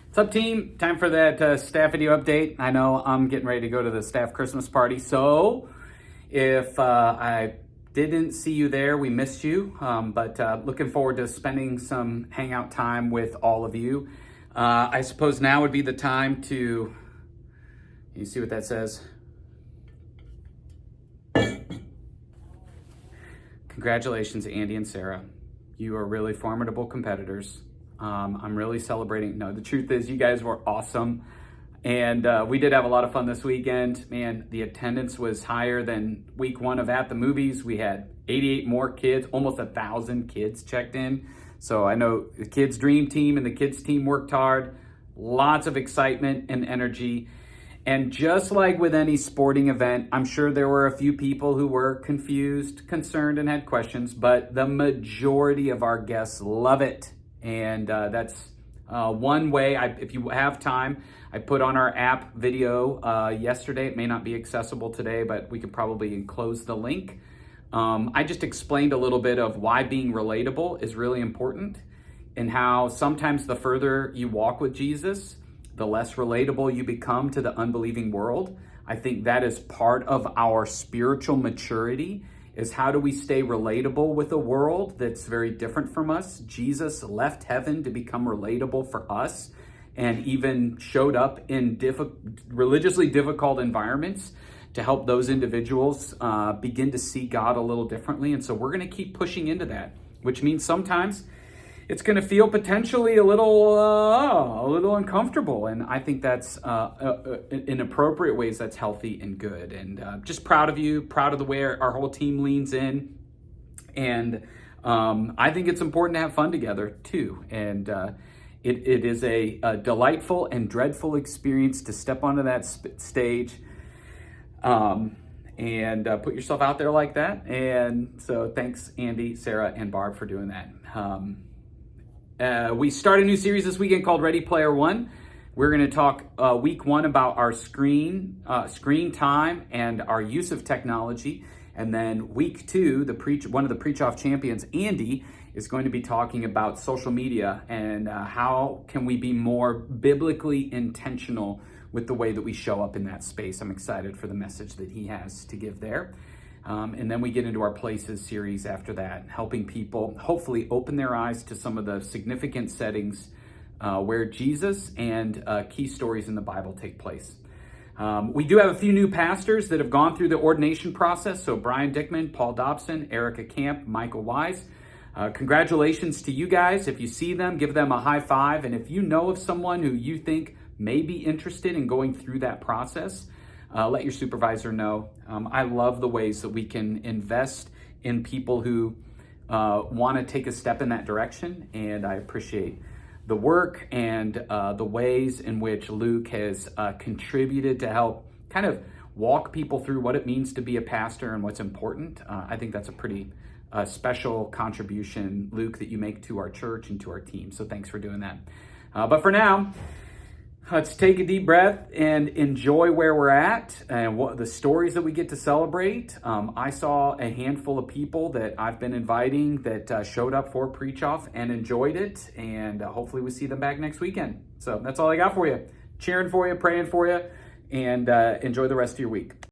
What's up, team? Time for that staff video update. I know I'm getting ready to go to the staff Christmas party, so if I didn't see you there, we missed you, but looking forward to spending some hangout time with all of you. I suppose now would be the time to, you see what that says? Congratulations, Andy and Sarah. You are really formidable competitors. I'm really celebrating. No, the truth is you guys were awesome. And we did have a lot of fun this weekend. Man, the attendance was higher than week one of At the Movies. We had 88 more kids, almost 1,000 kids checked in. So I know the kids' dream team and the kids' team worked hard. Lots of excitement and energy. And just like with any sporting event, I'm sure there were a few people who were confused, concerned, and had questions, but the majority of our guests love it. And that's one way, if you have time, I put on our app video yesterday. It may not be accessible today, but we could probably enclose the link. I just explained a little bit of why being relatable is really important and how sometimes the further you walk with Jesus, the less relatable you become to the unbelieving world. I think that is part of our spiritual maturity, is how do we stay relatable with a world that's very different from us? Jesus left heaven to become relatable for us and even showed up in religiously difficult environments to help those individuals begin to see God a little differently. And so we're going to keep pushing into that, which means sometimes it's going to feel potentially a little uncomfortable. And I think that's in appropriate ways, that's healthy and good. And just proud of you, proud of the way our whole team leans in. And I think it's important to have fun together too. And it is a delightful and dreadful experience to step onto that stage and put yourself out there like that. And so thanks, Andy, Sarah, and Barb for doing that. We start a new series this weekend called Ready Player One. We're going to talk week one about our screen time and our use of technology. And then week two, one of the Preach-Off champions, Andy, is going to be talking about social media and how can we be more biblically intentional with the way that we show up in that space. I'm excited for the message that he has to give there. And then we get into our Places series after that, helping people hopefully open their eyes to some of the significant settings where Jesus and key stories in the Bible take place. We do have a few new pastors that have gone through the ordination process. So Brian Dickman, Paul Dobson, Erica Camp, Michael Wise. Congratulations to you guys. If you see them, give them a high five. And if you know of someone who you think may be interested in going through that process, let your supervisor know. I love the ways that we can invest in people who want to take a step in that direction. And I appreciate the work and the ways in which Luke has contributed to help kind of walk people through what it means to be a pastor and what's important. I think that's a pretty special contribution, Luke, that you make to our church and to our team. So thanks for doing that. But for now, let's take a deep breath and enjoy where we're at and what the stories that we get to celebrate. I saw a handful of people that I've been inviting that showed up for Preach-Off and enjoyed it. And hopefully we see them back next weekend. So that's all I got for you. Cheering for you, praying for you, and enjoy the rest of your week.